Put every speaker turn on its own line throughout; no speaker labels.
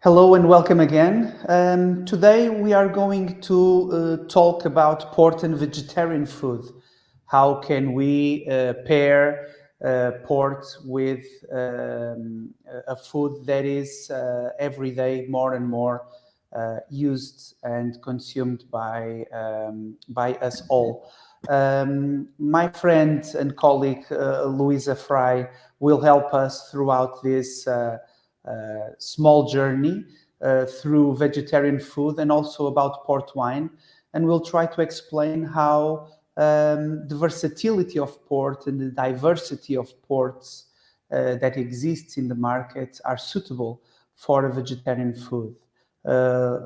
Hello and welcome again. Today we are going to talk about port and vegetarian food. How can we pair port with a food that is every day more and more used and consumed by us all? My friend and colleague Luisa Fry will help us throughout this small journey through vegetarian food and also about port wine. And we'll try to explain how the versatility of port and the diversity of ports that exists in the market are suitable for a vegetarian food.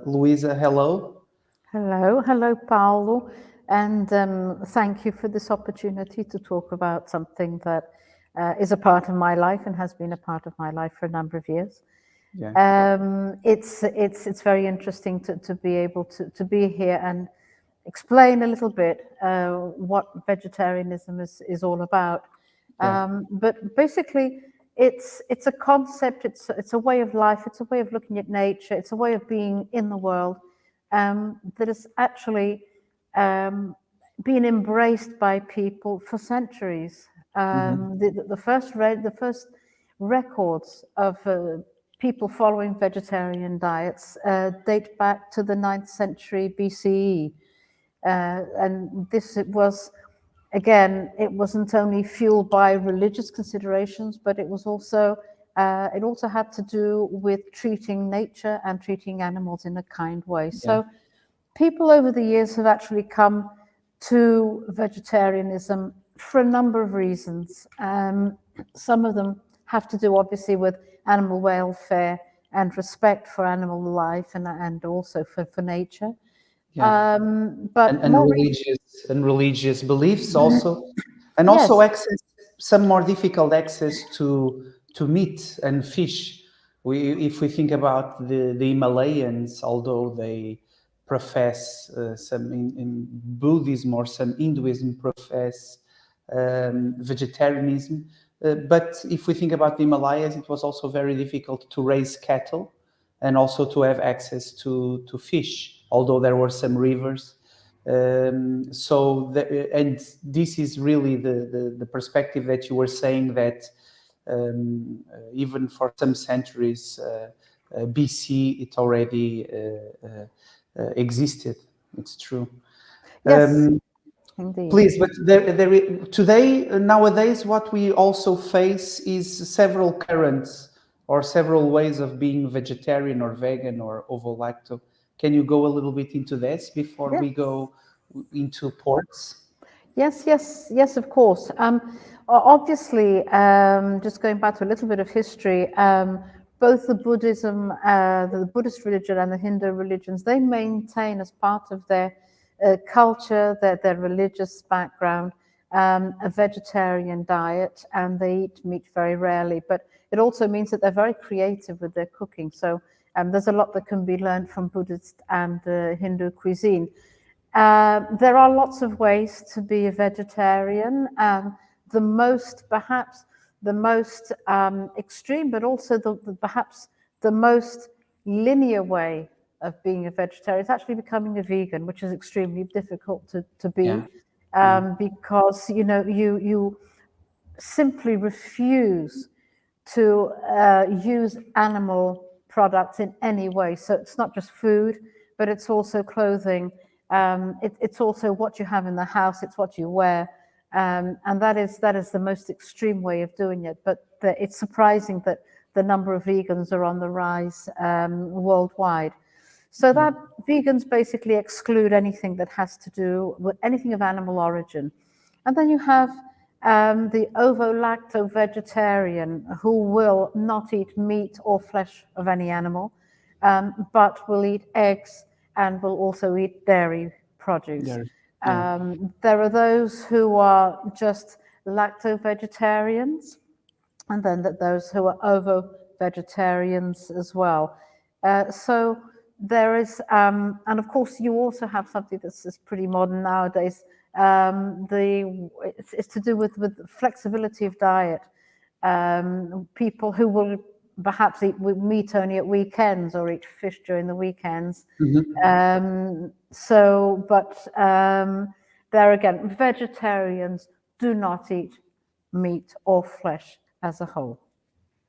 Luisa, hello.
Hello, Paulo, and thank you for this opportunity to talk about something that is a part of my life and has been a part of my life for a number of years.
Yeah.
It's very interesting to be able to be here and explain a little bit what vegetarianism is all about. But basically, it's a concept. It's a way of life. It's a way of looking at nature. It's a way of being in the world that has actually been embraced by people for centuries. The first records of people following vegetarian diets date back to the 9th century BCE. And this it was, again, it wasn't only fueled by religious considerations, but it also had to do with treating nature and treating animals in a kind way. So people over the years have actually come to vegetarianism for a number of reasons. Some of them have to do, obviously, with animal welfare and respect for animal life and also for nature. But
and
more
religious beliefs also, and also
yes,
access some more difficult access to meat and fish. If we think about the Himalayans, although they profess some in Buddhism or some Hinduism profess vegetarianism, but if we think about the Himalayas, it was also very difficult to raise cattle and also to have access to fish, although there were some rivers. And this is really the perspective that you were saying, that even for some centuries BC, it already existed. It's true.
yes, indeed.
Please, but today, nowadays, what we also face is several currents or several ways of being vegetarian or vegan or ovo-lacto. Can you go a little bit into this before we
Yes.
go into ports?
Yes, of course. Obviously, just going back to a little bit of history, both the Buddhist religion and the Hindu religions, they maintain as part of their culture, their religious background, a vegetarian diet, and they eat meat very rarely. But it also means that they're very creative with their cooking. So there's a lot that can be learned from Buddhist and Hindu cuisine. There are lots of ways to be a vegetarian. Perhaps the most extreme, but also perhaps the most linear way of being a vegetarian is actually becoming a vegan, which is extremely difficult to
Yeah.
be, because you simply refuse to use animal products in any way. So it's not just food, but it's also clothing. It's also what you have in the house. It's what you wear, and that is the most extreme way of doing it. But it's surprising that the number of vegans are on the rise worldwide. So that vegans basically exclude anything that has to do with anything of animal origin. And then you have the ovo-lacto vegetarian, who will not eat meat or flesh of any animal, but will eat eggs and will also eat dairy produce.
Yeah. Yeah.
There are those who are just lacto-vegetarians, and then those who are ovo-vegetarians as well. So there is, and of course, you also have something that's pretty modern nowadays. It's to do with flexibility of diet. People who will perhaps eat meat only at weekends or eat fish during the weekends. There again, vegetarians do not eat meat or flesh as a whole.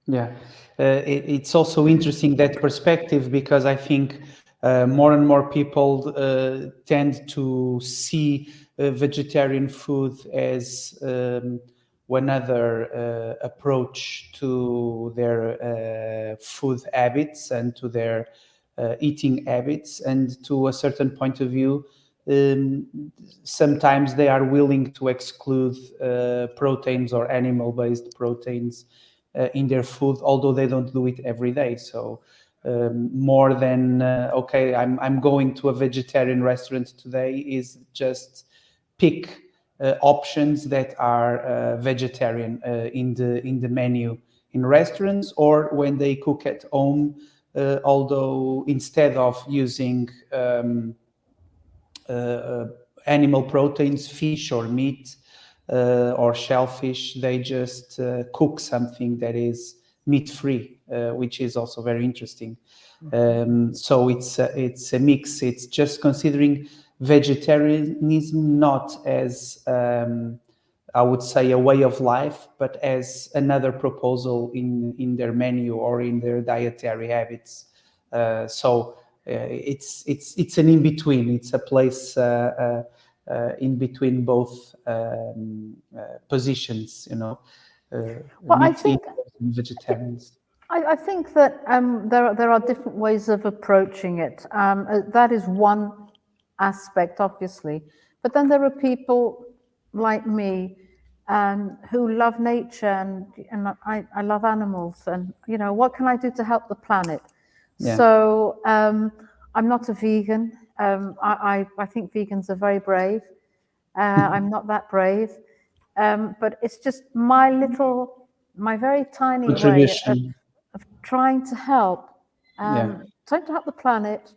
Yeah, it's also interesting that perspective, because I think more and more people tend to see vegetarian food as one other approach to their food habits and to their eating habits, and to a certain point of view, sometimes they are willing to exclude proteins or animal-based proteins in their food, although they don't do it every day. So more than okay, I'm going to a vegetarian restaurant today, is just pick options that are vegetarian in the menu in restaurants, or when they cook at home. Although instead of using animal proteins, fish or meat or shellfish, they just cook something that is meat-free, which is also very interesting. So it's a mix. It's just considering vegetarianism not as I would say a way of life, but as another proposal in their menu or in their dietary habits. It's an in between. It's a place in between both positions.
Well, I
Meat
think
eaters and vegetarians.
I think that there are different ways of approaching it. That is one aspect, obviously, but then there are people like me who love nature, and I love animals, and what can I do to help the planet?
Yeah.
So I'm not a vegan. I think vegans are very brave. I'm not that brave, but it's just my very tiny way
Contribution.
of trying to help,
Yeah.
trying to help the planet,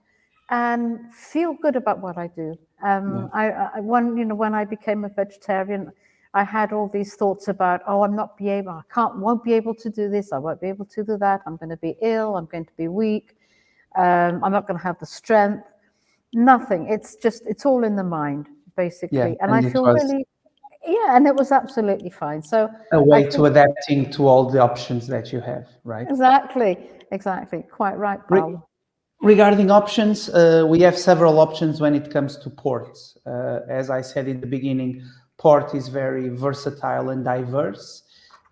and feel good about what I do. When I became a vegetarian, I had all these thoughts about, won't be able to do this, I won't be able to do that, I'm going to be ill, I'm going to be weak, I'm not going to have the strength. Nothing. It's all in the mind, basically.
Yeah,
And I
and it
feel
was
really, yeah, and it was absolutely fine. So
a
I
way to
think
adapting to all the options that you have, right?
exactly, quite right, Paulo.
Regarding options, we have several options when it comes to ports. As I said in the beginning, port is very versatile and diverse.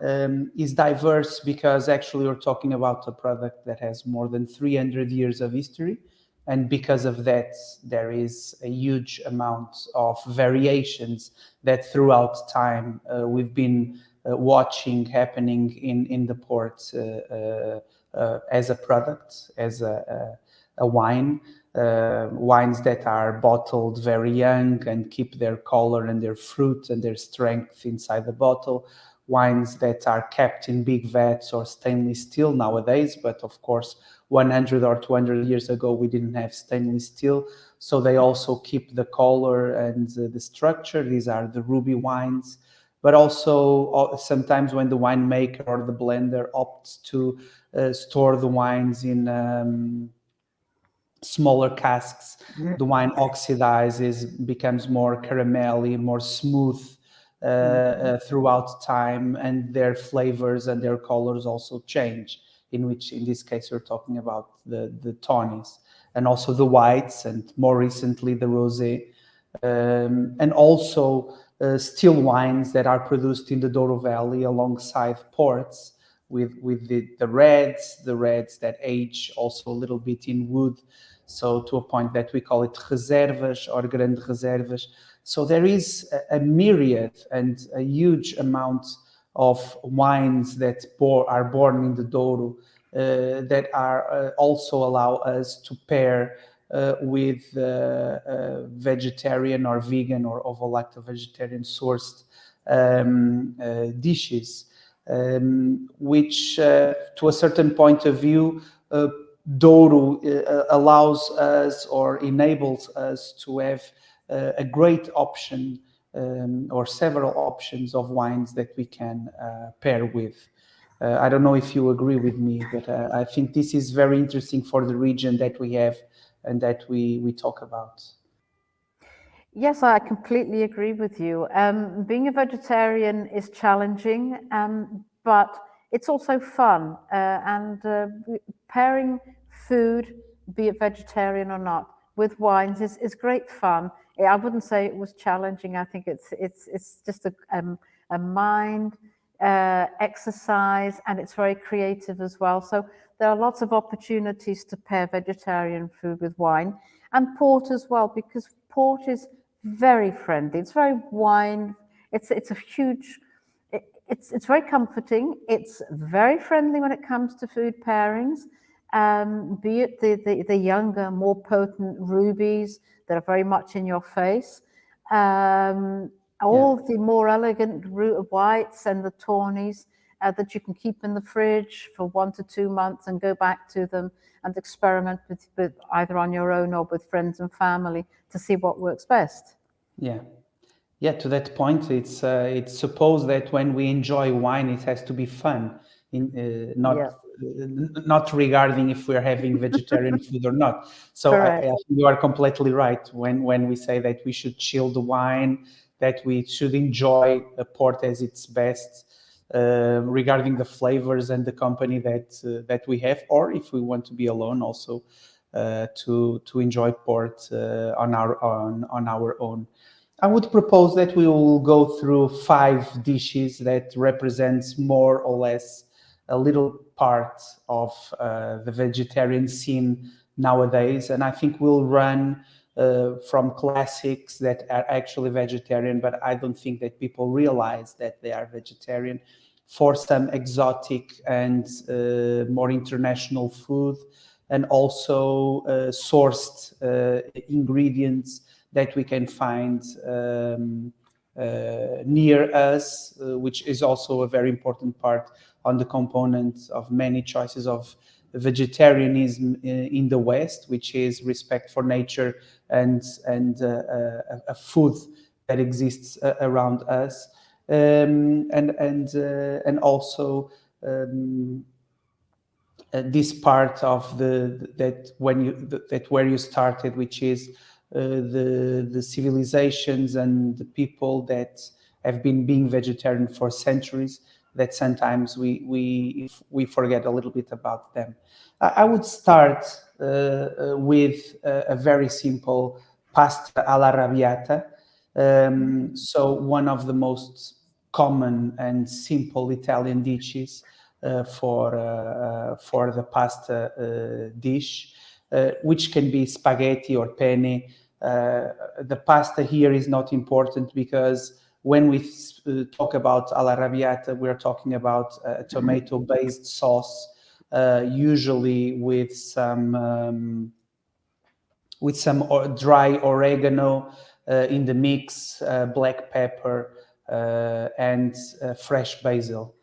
Is diverse because actually we're talking about a product that has more than 300 years of history. And because of that, there is a huge amount of variations that throughout time we've been watching happening in the port as a product, as a wine. Wines that are bottled very young and keep their color and their fruit and their strength inside the bottle. Wines that are kept in big vats or stainless steel nowadays, but of course 100 or 200 years ago we didn't have stainless steel, so they also keep the color and the structure. These are the ruby wines. But also sometimes when the winemaker or the blender opts to store the wines in smaller casks, the wine oxidizes, becomes more caramelly, more smooth throughout time, and their flavors and their colors also change, in this case we're talking about the tawnies and also the whites, and more recently the rosé, and also still wines that are produced in the Douro Valley alongside ports with the reds that age also a little bit in wood, so to a point that we call it reservas or grande reservas. So there is a myriad and a huge amount of wines that are born in the Douro that are also allow us to pair with vegetarian or vegan or ovo-lacto vegetarian sourced dishes, which to a certain point of view Douro allows us or enables us to have a great option or several options of wines that we can pair with. I don't know if you agree with me, but I think this is very interesting for the region that we have and that we talk about.
Yes, I completely agree with you. Being a vegetarian is challenging, but it's also fun. Pairing food, be it vegetarian or not, with wines is great fun. I wouldn't say it was challenging. I think it's just a mind exercise, and it's very creative as well. So there are lots of opportunities to pair vegetarian food with wine and port as well, because port is very friendly. It's very wine. It's a huge. It's very comforting. It's very friendly when it comes to food pairings. Be it the younger, more potent rubies that are very much in your face,
Yeah.
all the more elegant whites and the tawnies that you can keep in the fridge for 1 to 2 months and go back to them and experiment with either on your own or with friends and family to see what works best.
Yeah. Yeah, to that point, it's supposed that when we enjoy wine, it has to be fun,
Yeah,
not regarding if we're having vegetarian food or not. So I
correct.
think you are completely right when we say that we should chill the wine, that we should enjoy a port as its best, regarding the flavors and the company that we have, or if we want to be alone, also to enjoy port on our own. I would propose that we will go through 5 dishes that represents more or less a little part of the vegetarian scene nowadays, and I think we'll run from classics that are actually vegetarian, but I don't think that people realize that they are vegetarian, for some exotic and more international food, and also sourced ingredients that we can find near us, which is also a very important part on the component of many choices of vegetarianism in the West, which is respect for nature and a food that exists around us, and also this part of the that when you that where you started, which is the civilizations and the people that have been being vegetarian for centuries, that sometimes we forget a little bit about them. I would start with a very simple pasta alla arrabbiata. So one of the most common and simple Italian dishes for the pasta dish, which can be spaghetti or penne. The pasta here is not important because when we talk about all'arrabbiata, we're talking about a tomato-based sauce, usually with some dry oregano in the mix, black pepper, and fresh basil,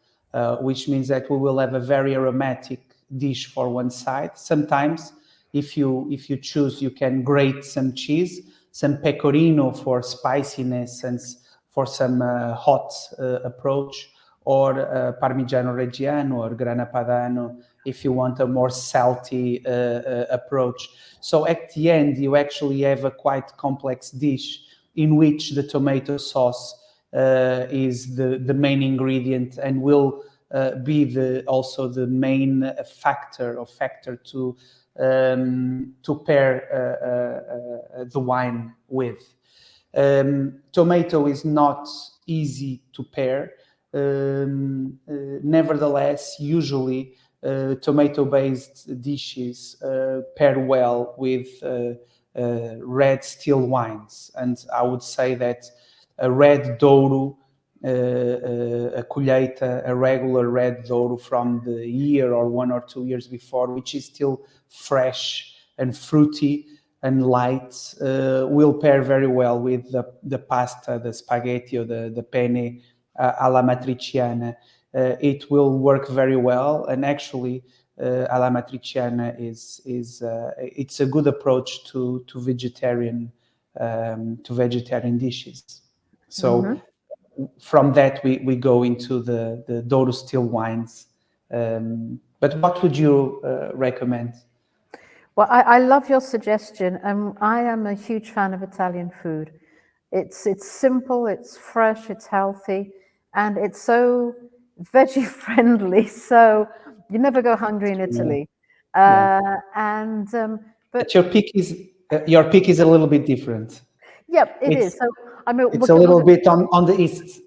which means that we will have a very aromatic dish for one side. Sometimes, if you choose, you can grate some cheese, some pecorino for spiciness and for some hot approach, or Parmigiano Reggiano or Grana Padano if you want a more salty approach. So at the end, you actually have a quite complex dish in which the tomato sauce is the main ingredient and will be also the main factor to pair the wine with. Tomato is not easy to pair. Nevertheless, usually tomato-based dishes pair well with red still wines, and I would say that a red Douro, a colheita, a regular red Douro from the year or 1 or 2 years before, which is still fresh and fruity and light, will pair very well with the pasta, the spaghetti, or the penne alla matriciana. It will work very well, and actually, alla matriciana is it's a good approach to vegetarian dishes. So
Mm-hmm.
from that we go into the Douro still wines. But what would you recommend?
Well, I love your suggestion. I am a huge fan of Italian food. It's simple, it's fresh, it's healthy, and it's so veggie friendly. So you never go hungry in
Yeah,
Italy.
yeah.
And
But
but
your pick is a little bit different.
yep, it is.
It's
So I mean,
it's a little bit on the east.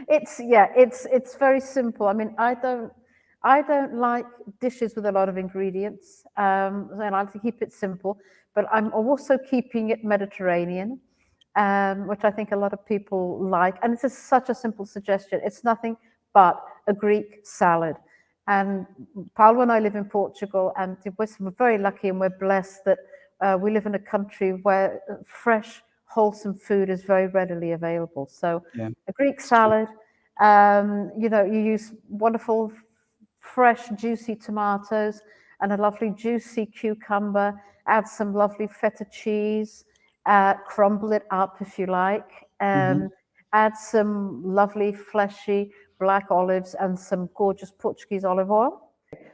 it's yeah, it's very simple. I mean, I don't like dishes with a lot of ingredients. I like to keep it simple, but I'm also keeping it Mediterranean, which I think a lot of people like. And it's just such a simple suggestion. It's nothing but a Greek salad. And Paulo and I live in Portugal, and we're very lucky and we're blessed that we live in a country where fresh, wholesome food is very readily available. So
Yeah,
a Greek
it's true.
salad, you use wonderful, fresh, juicy tomatoes and a lovely, juicy cucumber. Add some lovely feta cheese, crumble it up if you like.
Mhm.
Add some lovely, fleshy black olives and some gorgeous Portuguese olive oil.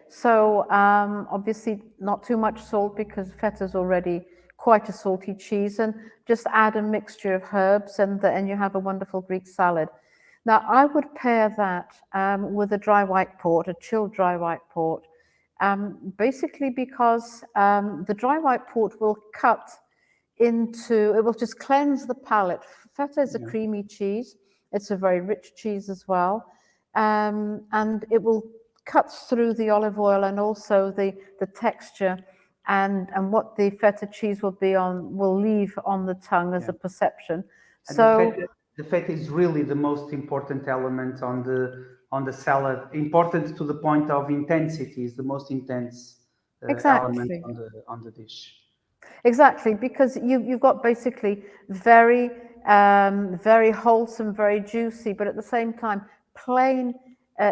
So obviously not too much salt because feta is already quite a salty cheese, and just add a mixture of herbs and you have a wonderful Greek salad. Now I would pair that with a dry white port, a chilled dry white port, basically because the dry white port will cut into, it will just cleanse the palate. Feta is a
Yeah.
creamy cheese. It's a very rich cheese as well. And it will cut through the olive oil and also the texture and what the feta cheese will leave on the tongue as
Yeah.
a perception.
And
So
the fat is really the most important element on the salad. Important to the point of intensity is the most intense element
exactly.
on the dish.
Exactly, because you've got basically very wholesome, very juicy, but at the same time plain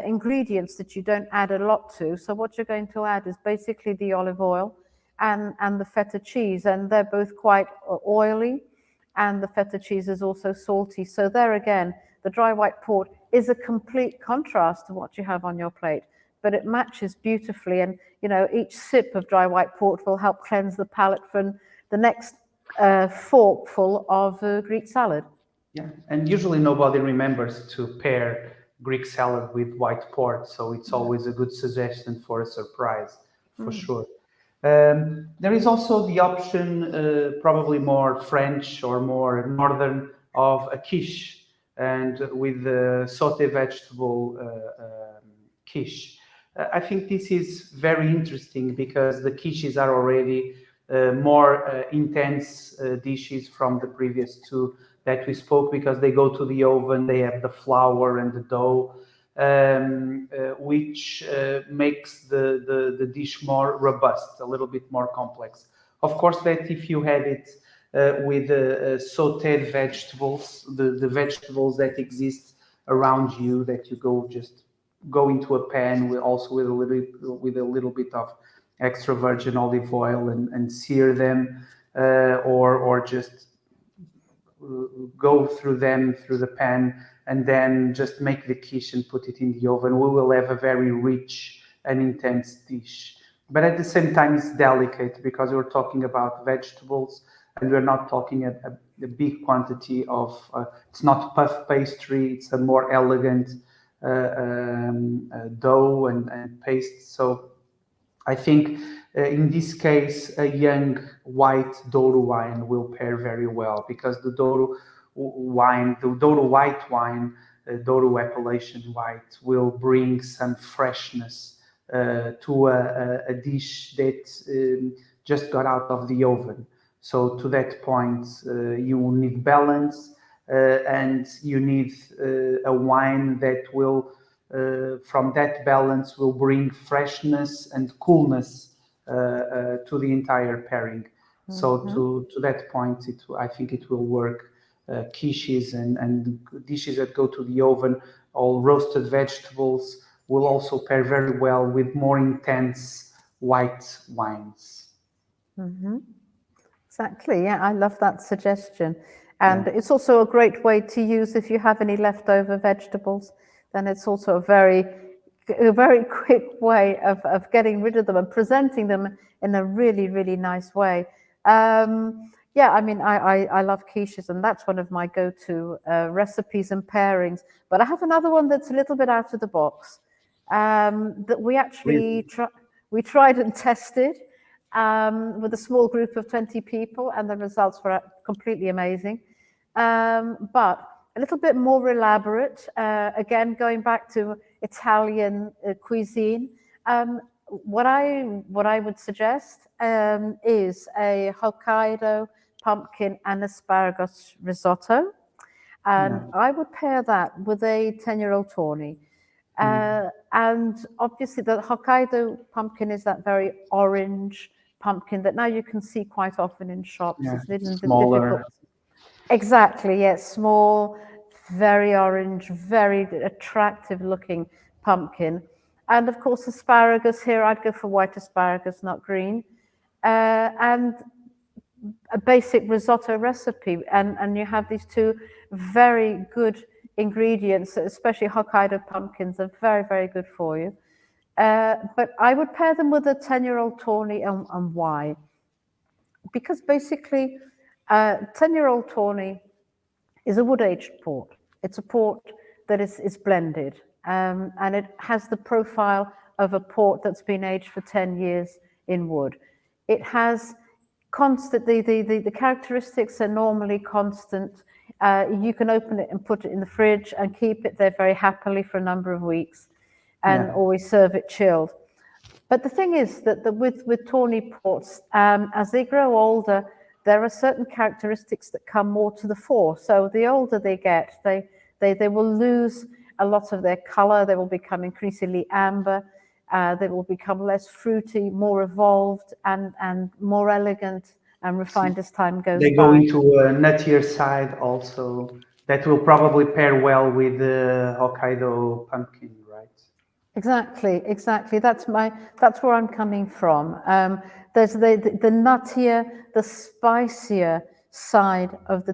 ingredients that you don't add a lot to. So what you're going to add is basically the olive oil and the feta cheese, and they're both quite oily, and the feta cheese is also salty. So there again, the dry white port is a complete contrast to what you have on your plate, but it matches beautifully. And each sip of dry white port will help cleanse the palate from the next forkful of Greek salad.
Yeah, and usually nobody remembers to pair Greek salad with white port, so it's always a good suggestion for a surprise, for sure. There is also the option, probably more French or more northern, of a quiche, and with the sauté vegetable quiche. I think this is very interesting because the quiches are already more intense dishes from the previous two that we spoke, because they go to the oven, they have the flour and the dough, which makes the dish more robust, a little bit more complex. Of course, that if you had it with sauteed vegetables, the vegetables that exist around you, that you go into a pan with also with a little bit of extra virgin olive oil and sear them, or just go through them through the pan and then just make the quiche and put it in the oven. We will have a very rich and intense dish. But at the same time, it's delicate because we're talking about vegetables and we're not talking a big quantity of, it's not puff pastry, it's a more elegant dough and paste. So I think in this case, a young white Douro wine will pair very well, because the Douro wine, the Douro white wine, Douro appellation white, will bring some freshness to a dish that just got out of the oven. So to that point, you need balance, and you need a wine that will, from that balance, will bring freshness and coolness to the entire pairing. So
Mm-hmm.
to that point, I think it will work. Quiches and dishes that go to the oven, all roasted vegetables, will also pair very well with more intense white wines.
Mm-hmm. Exactly. Yeah, I love that suggestion.
Yeah.
And it's also a great way to use if you have any leftover vegetables, then it's also a very a very quick way of getting rid of them and presenting them in a really, really nice way. Yeah, I mean, I love quiches, and that's one of my go-to recipes and pairings. But I have another one that's a little bit out of the box that we actually we tried and tested with a small group of 20 people, and the results were completely amazing. But a little bit more elaborate, again, going back to Italian cuisine. What I would suggest is a Hokkaido pumpkin and asparagus risotto. And I would pair that with a 10-year-old tawny. And obviously the Hokkaido pumpkin is that very orange pumpkin that now you can see quite often in shops.
Yeah,
It's a little bit
smaller.
difficult. Exactly, yes, small, very orange, very attractive looking pumpkin. And of course, asparagus here, I'd go for white asparagus, not green. And a basic risotto recipe. And you have these two very good ingredients, especially Hokkaido pumpkins are very, very good for you. But I would pair them with a 10-year-old tawny, and why? Because basically, 10-year-old tawny is a wood-aged port. It's a port that is blended, and it has the profile of a port that's been aged for 10 years in wood. It has constant, the characteristics are normally constant. You can open it and put it in the fridge and keep it there very happily for a number of weeks and always serve it chilled. But the thing is that with tawny ports, as they grow older, there are certain characteristics that come more to the fore. So the older they get, they will lose a lot of their color. They will become increasingly amber. They will become less fruity, more evolved, and more elegant and refined as time goes
They
by.
go into a nuttier side also. That will probably pair well with the Hokkaido pumpkin, right?
Exactly. That's where I'm coming from. There's the nuttier, the spicier side of the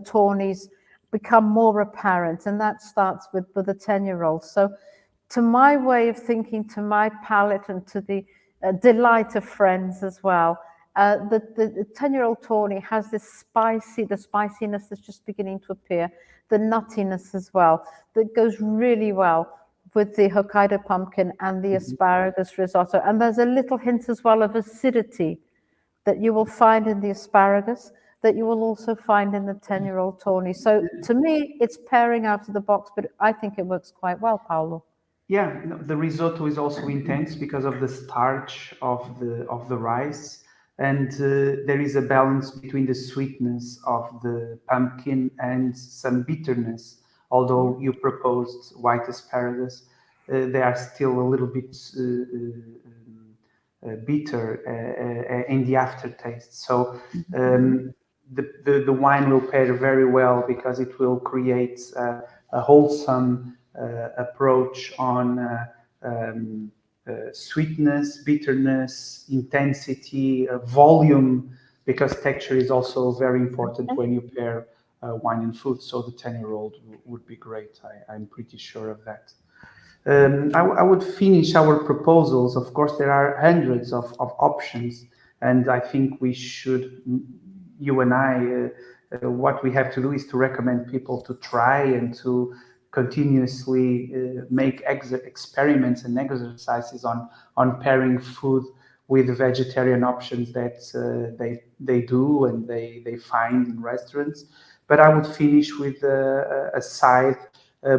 tawnies become more apparent, and that starts with a 10-year-old. So, to my way of thinking, to my palate, and to the delight of friends as well, the 10-year-old tawny has the spiciness that's just beginning to appear, the nuttiness as well, that goes really well with the Hokkaido pumpkin and the asparagus risotto. And there's a little hint as well of acidity that you will find in the asparagus that you will also find in the 10-year-old tawny. So to me, it's pairing out of the box, but I think it works quite well, Paolo.
Yeah, no, the risotto is also intense because of the starch of the rice, and there is a balance between the sweetness of the pumpkin and some bitterness. Although you proposed white asparagus, they are still a little bit bitter in the aftertaste. So the wine will pair very well because it will create a wholesome approach on sweetness, bitterness, intensity, volume, because texture is also very important when you pair wine and food. So the 10-year-old would be great. I'm pretty sure of that. I would finish our proposals. Of course, there are hundreds of options, and I think we should, you and I, what we have to do is to recommend people to try and to continuously make experiments and exercises on pairing food with vegetarian options that they do and they find in restaurants. But I would finish with a side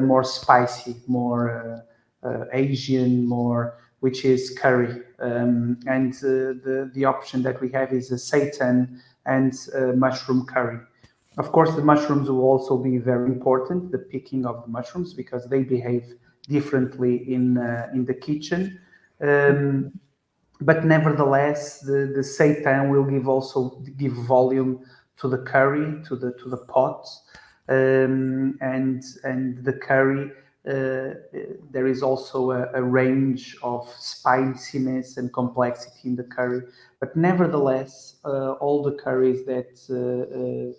more spicy, more Asian, more, which is curry. And the option that we have is a seitan and mushroom curry. Of course, the mushrooms will also be very important, the picking of the mushrooms, because they behave differently in the kitchen. But nevertheless, the seitan will give volume to the curry, to the pot, and the curry. There is also a range of spiciness and complexity in the curry, but nevertheless, all the curries that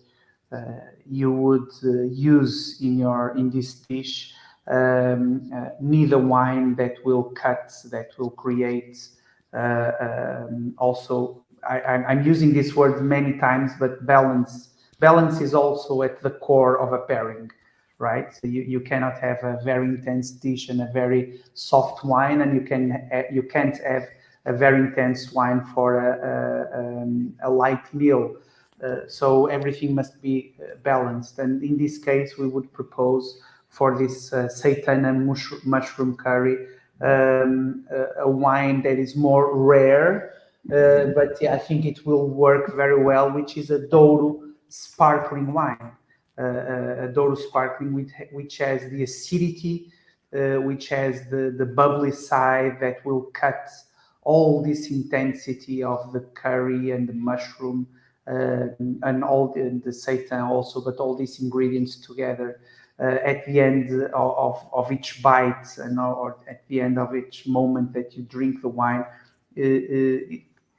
you would use in this dish neither wine that will cut, that will create also, I'm using this word many times, but balance is also at the core of a pairing, right? So you cannot have a very intense dish and a very soft wine, and you can't have a very intense wine for a light meal. So everything must be balanced. And in this case, we would propose for this seitan and mushroom curry a wine that is more rare, but yeah, I think it will work very well, which is a Douro sparkling wine. A Douro sparkling, which has the acidity, which has the bubbly side that will cut all this intensity of the curry and the mushroom and all the seitan also, but all these ingredients together at the end of each bite and or at the end of each moment that you drink the wine.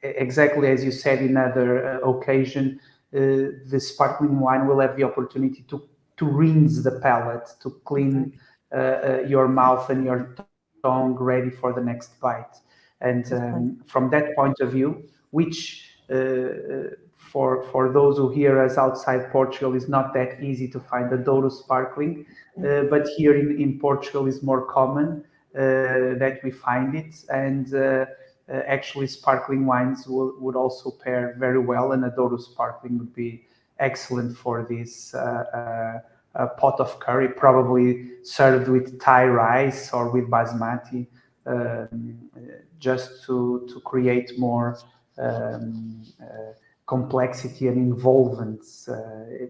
Exactly as you said in other occasion, the sparkling wine will have the opportunity to rinse the palate, to clean your mouth and your tongue ready for the next bite. And from that point of view, which for those who hear us outside Portugal is not that easy to find a Douro sparkling, but here in Portugal is more common that we find it. And actually, sparkling wines would also pair very well, and a Douro sparkling would be excellent for this pot of curry, probably served with Thai rice or with basmati, just to create more complexity and involvement,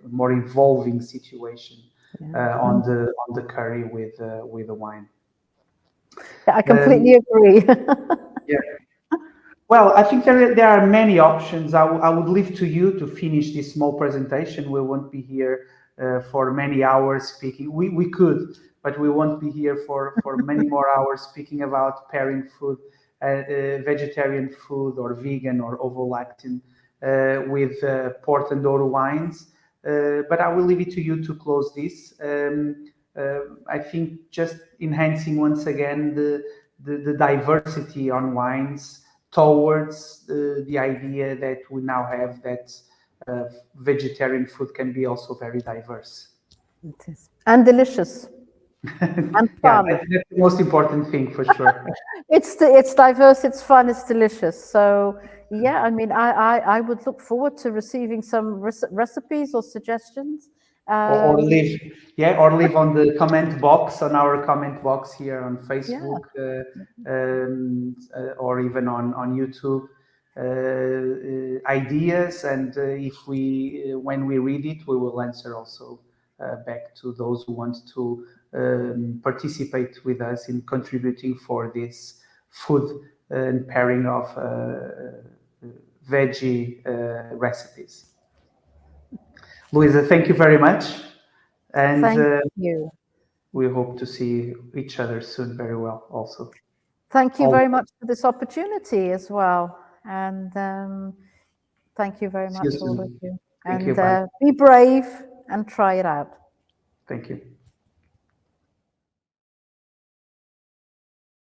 more involving situation on the curry with the wine.
Yeah, I completely agree.
Yeah. Well, I think there are many options. I would leave to you to finish this small presentation. We won't be here for many hours speaking. We could, but we won't be here for many more hours speaking about pairing food, vegetarian food or vegan or ovo-lactin with Port and Douro wines. But I will leave it to you to close this. I think just enhancing once again the diversity on wines towards the idea that we now have that vegetarian food can be also very diverse.
It is. And delicious. And
Yeah,
fun.
that's the most important thing for sure.
It's diverse, it's fun, it's delicious. So yeah, I mean, I would look forward to receiving some recipes or suggestions.
Or leave on the comment box, on our comment box here on Facebook, or even on YouTube, ideas. And if when we read it, we will answer also back to those who want to participate with us in contributing for this food and pairing of veggie recipes. Luisa, thank you very much. And
thank you.
we hope to see each other soon very well also.
Thank you very much for this opportunity as well. And thank you very
See you
much, all of
soon.
you.
Thank
And
you. Bye.
be brave and try it out.
Thank you.